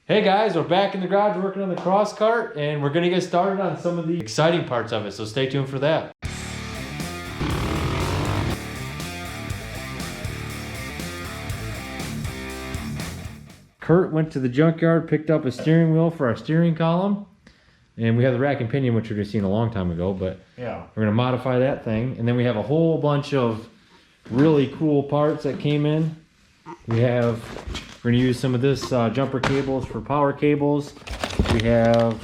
Hey guys, we're back in the garage working on the Crosskart, and we're gonna get started on some of the exciting parts of it, so stay tuned for that. Kurt went to the junkyard, picked up a steering wheel for our steering column, and we have the rack and pinion, which we've seen a long time ago, but yeah, we're gonna modify that thing. And then we have a whole bunch of really cool parts that came in. We're gonna use some of this jumper cables for power cables. We have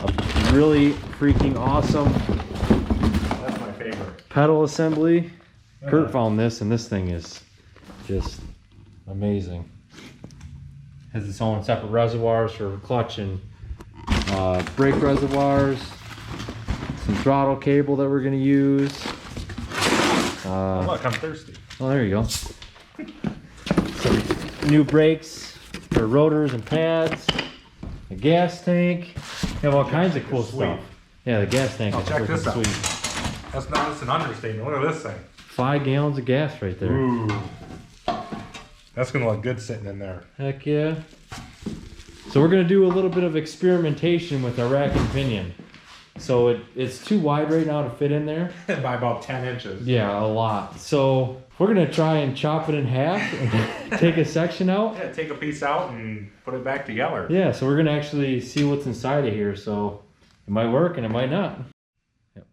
a really freaking awesome, that's my favorite, pedal assembly. Kurt found this, and this thing is just amazing. Has its own separate reservoirs for clutch and brake reservoirs. Some throttle cable that we're gonna use. Oh, look, I'm thirsty. Oh, there you go. Some new brakes for rotors and pads. A gas tank. We have all kinds of cool stuff. Yeah, the gas tank is check this out. sweet. That's an understatement. Look at this thing. 5 gallons of gas right there. Ooh. That's gonna look good sitting in there. Heck yeah. So we're gonna do a little bit of experimentation with our rack and pinion. So it's too wide right now to fit in there. By about 10 inches. Yeah, a lot. So we're gonna try and chop it in half and take a section out. Yeah, take a piece out and put it back together. Yeah, so we're gonna actually see what's inside of here. So it might work and it might not. Yep.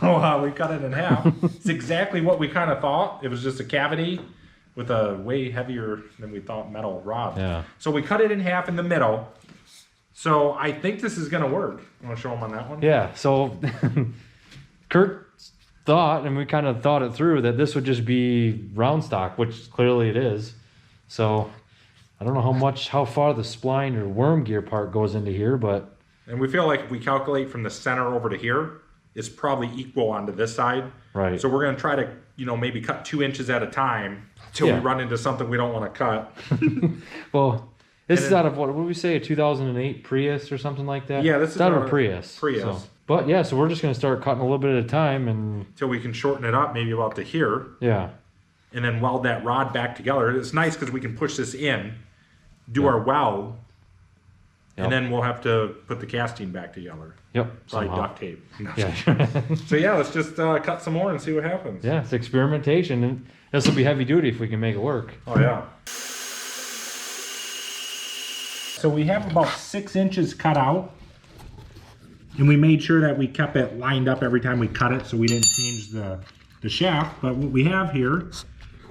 Oh wow, we cut it in half. It's exactly what we kind of thought. It was just a cavity with a way heavier than we thought metal rod. Yeah. So we cut it in half in the middle. So I think this is gonna work. You wanna show them on that one? Yeah, so Kurt thought, and we kind of thought it through, that this would just be round stock, which clearly it is. So I don't know how far the spline or worm gear part goes into here, but. And we feel like if we calculate from the center over to here, it's probably equal onto this side. Right. So we're gonna try to, maybe cut 2 inches at a time till we run into something we don't wanna cut. Well, this is out of what did we say, a 2008 Prius or something like that? Yeah, this is out of a Prius. So. But yeah, so we're just gonna start cutting a little bit at a time and. Till we can shorten it up maybe about to here. Yeah. And then weld that rod back together. It's nice because we can push this in, do our weld, and then we'll have to put the casting back together. Yep. Probably duct tape. Yeah. So yeah, let's just cut some more and see what happens. Yeah, it's experimentation, and this will be heavy duty if we can make it work. Oh yeah. So we have about 6 inches cut out, and we made sure that we kept it lined up every time we cut it, so we didn't change the shaft. But what we have here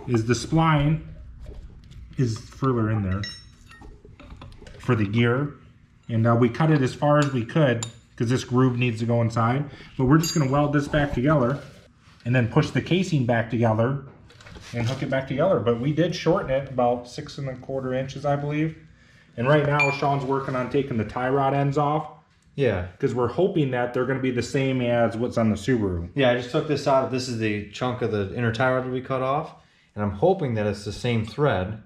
is the spline is further in there for the gear. And we cut it as far as we could because this groove needs to go inside. But we're just going to weld this back together and then push the casing back together and hook it back together. But we did shorten it about 6 1/4 inches, I believe. And right now Sean's working on taking the tie rod ends off. Yeah. Because we're hoping that they're going to be the same as what's on the Subaru. Yeah, I just took this out. This is the chunk of the inner tie rod that we cut off. And I'm hoping that it's the same thread.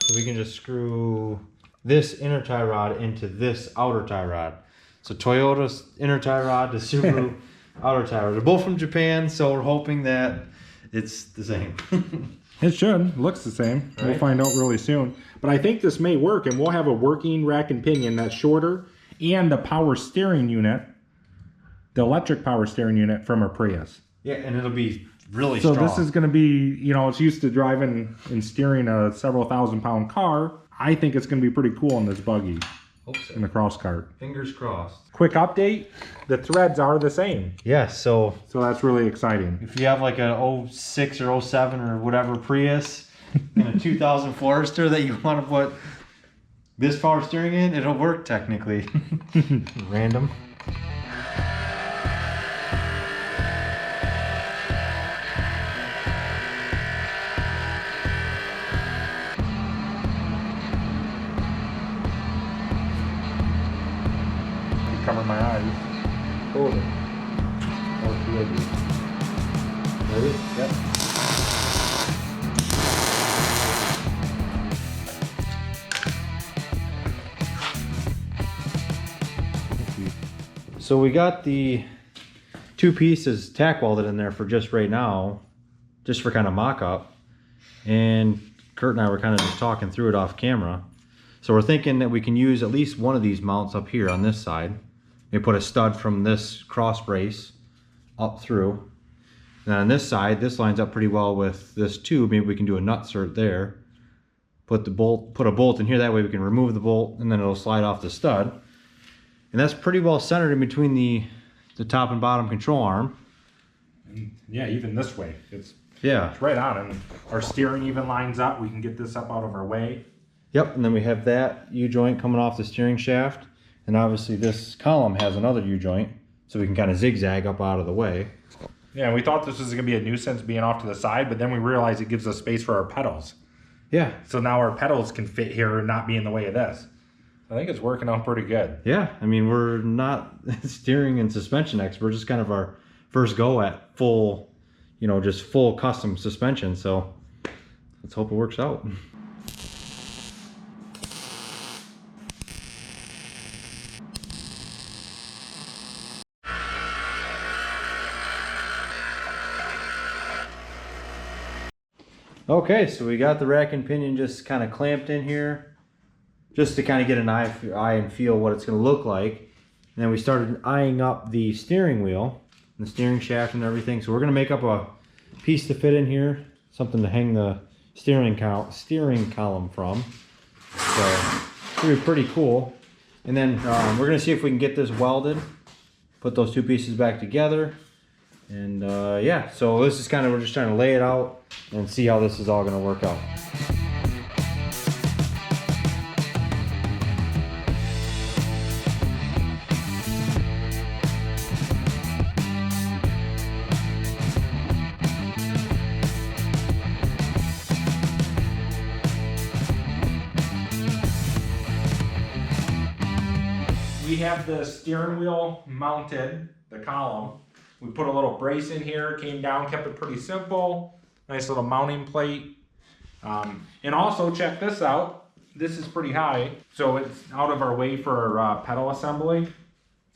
So we can just screw this inner tie rod into this outer tie rod. So Toyota's inner tie rod to Subaru outer tie rod. They're both from Japan, so we're hoping that it's the same. It should. Looks the same. Right? We'll find out really soon. But I think this may work, and we'll have a working rack and pinion that's shorter, and the power steering unit, the electric power steering unit from a Prius. Yeah, and it'll be really strong. So this is going to be, it's used to driving and steering a several thousand-pound car. I think it's going to be pretty cool in this buggy. Hope so. In the Crosskart. Fingers crossed. Quick update, the threads are the same. Yeah, so that's really exciting. If you have like an 06 or 07 or whatever Prius and a 2000 Forester that you want to put this power steering in, it'll work technically. Random. Cover my eyes. Hold it. Okay. Ready? Yep. So we got the 2 pieces tack welded in there for just right now, just for kind of mock-up. And Kurt and I were kind of just talking through it off camera. So we're thinking that we can use at least one of these mounts up here on this side. We put a stud from this cross brace up through. And on this side, this lines up pretty well with this tube. Maybe we can do a nut cert there. Put a bolt in here, that way we can remove the bolt and then it'll slide off the stud. And that's pretty well centered in between the top and bottom control arm. And yeah, even this way. It's right on, and our steering even lines up. We can get this up out of our way. Yep, and then we have that U-joint coming off the steering shaft. And obviously this column has another U-joint, so we can kind of zigzag up out of the way. Yeah, we thought this was gonna be a nuisance being off to the side, but then we realized it gives us space for our pedals. Yeah. So now our pedals can fit here and not be in the way of this. I think it's working out pretty good. Yeah, I mean, we're not steering and suspension experts, just kind of our first go at full, just full custom suspension. So let's hope it works out. Okay, so we got the rack and pinion just kind of clamped in here, just to kind of get an eye and feel what it's going to look like. And then we started eyeing up the steering wheel, and the steering shaft and everything. So we're going to make up a piece to fit in here, something to hang the steering column from. So it's going to be pretty cool. And then we're going to see if we can get this welded, put those 2 pieces back together. And yeah, so this is kind of, we're just trying to lay it out and see how this is all going to work out. We have the steering wheel mounted, the column. We put a little brace in here, came down, kept it pretty simple. Nice little mounting plate. And also check this out. This is pretty high, so it's out of our way for our pedal assembly.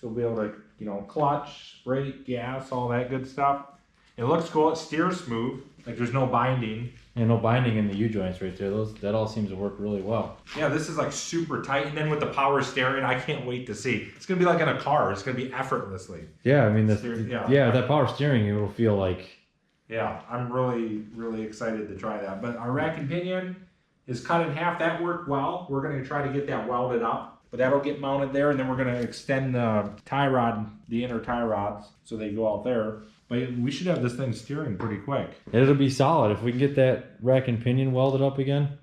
So we'll be able to, clutch, brake, gas, all that good stuff. It looks cool, it steers smooth, like there's no binding. And no binding in the U-joints right there. That all seems to work really well. Yeah, this is like super tight. And then with the power steering, I can't wait to see. It's going to be like in a car. It's going to be effortlessly. Yeah, I mean, that power steering, it will feel like... Yeah, I'm really, really excited to try that. But our rack and pinion is cut in half. That worked well. We're going to try to get that welded up. But that'll get mounted there. And then we're going to extend the tie rod, the inner tie rods, so they go out there. But we should have this thing steering pretty quick. It'll be solid. If we can get that rack and pinion welded up again,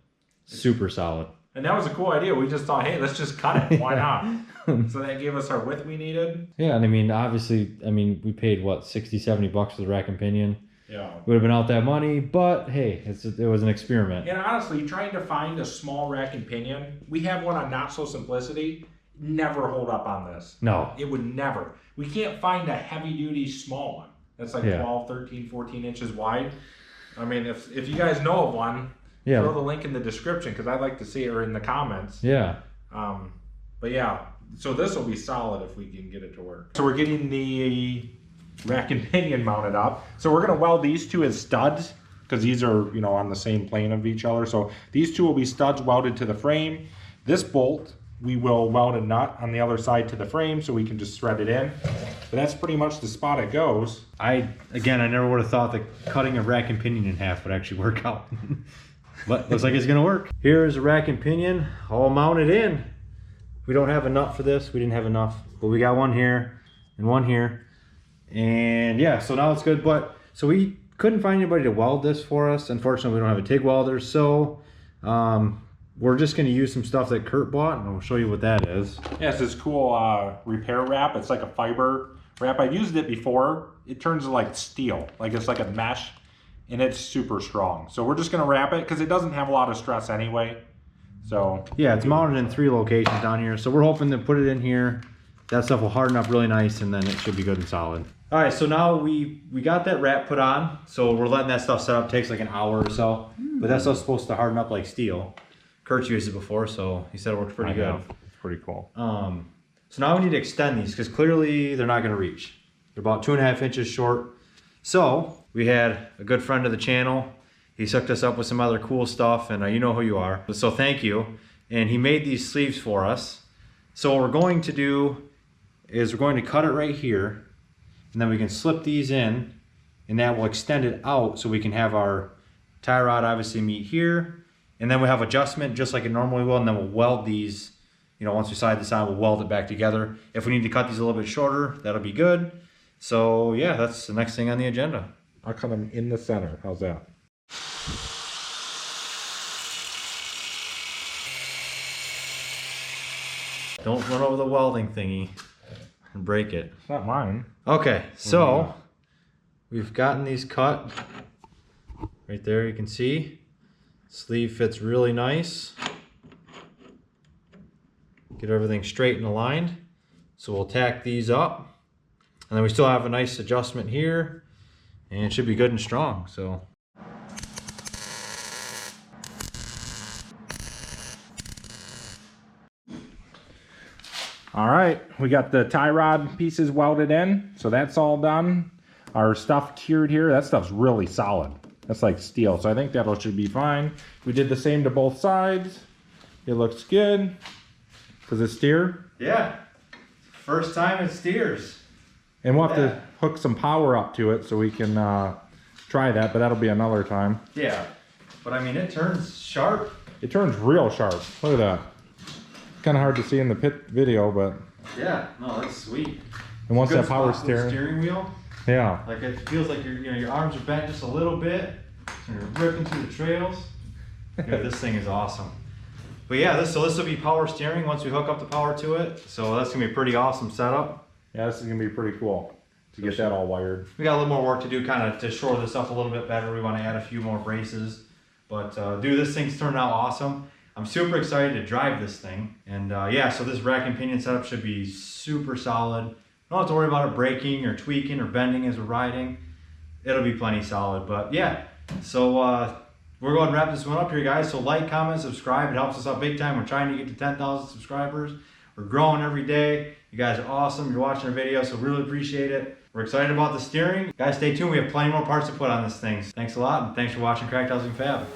super solid. And that was a cool idea. We just thought, hey, let's just cut it. Why not? So that gave us our width we needed. Yeah, and I mean, obviously, we paid, what, 60, 70 bucks for the rack and pinion? Yeah. Would have been out that money, but hey, it was an experiment. And honestly, trying to find a small rack and pinion, we have one on Not So Simplicity, never hold up on this. No. It would never. We can't find a heavy-duty small one. That's like 12, 13, 14 inches wide. I mean, if you guys know of one, throw the link in the description because I'd like to see it, or in the comments. Yeah. But yeah, so this will be solid if we can get it to work. So we're getting the rack and pinion mounted up. So we're going to weld these 2 as studs because these are, on the same plane of each other. So these 2 will be studs welded to the frame. This bolt, we will weld a nut on the other side to the frame so we can just thread it in. But that's pretty much the spot it goes. I never would have thought that cutting a rack and pinion in half would actually work out. But looks like it's gonna work. Here's a rack and pinion all mounted in. We don't have a nut for this. We didn't have enough, but we got one here and one here. And yeah, so now it's good. But so we couldn't find anybody to weld this for us. Unfortunately, we don't have a TIG welder. So we're just going to use some stuff that Kurt bought, and I'll show you what that is. Yeah, it's this cool repair wrap. It's like a fiber wrap. I've used it before. It turns like steel, like it's like a mesh, and it's super strong. So we're just going to wrap it because it doesn't have a lot of stress anyway. So yeah, it's mounted in 3 locations down here. So we're hoping to put it in here. That stuff will harden up really nice, and then it should be good and solid. All right, so now we got that wrap put on. So we're letting that stuff set up. It takes like an hour or so, but that stuff's supposed to harden up like steel. Kurt's used it before, so he said it works pretty good. It's pretty cool. So now we need to extend these because clearly they're not gonna reach. They're about 2.5 inches short. So we had a good friend of the channel. He's hooked us up with some other cool stuff, and you know who you are. So thank you. And he made these sleeves for us. So what we're going to do is we're going to cut it right here, and then we can slip these in, and that will extend it out so we can have our tie rod obviously meet here, and then we'll have adjustment just like it normally will, and then we'll weld these, you know, once we side to side, we'll weld it back together. If we need to cut these a little bit shorter, that'll be good. So yeah, that's the next thing on the agenda. I'll cut them in the center. How's that? Don't run over the welding thingy and break it. It's not mine. Okay, so we've gotten these cut. Right there you can see. Sleeve fits really nice. Get everything straight and aligned. So we'll tack these up. And then we still have a nice adjustment here. And it should be good and strong, so. All right, we got the tie rod pieces welded in, so that's all done. Our stuff cured here, that stuff's really solid. That's like steel, so I think that should be fine. We did the same to both sides. It looks good. Does it steer? Yeah, first time it steers. And we'll have to hook some power up to it so we can try that, but that'll be another time. Yeah, but I mean, it turns sharp. It turns real sharp. Look at that. Kind of hard to see in the pit video, but yeah, no, that's sweet. And once that power steering wheel, yeah, like it feels like your arms are bent just a little bit, and you're ripping through the trails. Yeah, this thing is awesome. But yeah, this will be power steering once we hook up the power to it. So that's gonna be a pretty awesome setup. Yeah, this is gonna be pretty cool to get that all wired. We got a little more work to do, kind of to shore this up a little bit better. We want to add a few more braces, but dude, this thing's turned out awesome. I'm super excited to drive this thing, and yeah, so this rack and pinion setup should be super solid. Don't have to worry about it breaking or tweaking or bending as we're riding. It'll be plenty solid, but yeah. So we're going to wrap this one up here, guys. So like, comment, subscribe. It helps us out big time. We're trying to get to 10,000 subscribers. We're growing every day. You guys are awesome. You're watching our video, so really appreciate it. We're excited about the steering. Guys, stay tuned. We have plenty more parts to put on this thing. Thanks a lot, and thanks for watching Cracked Housing Fab.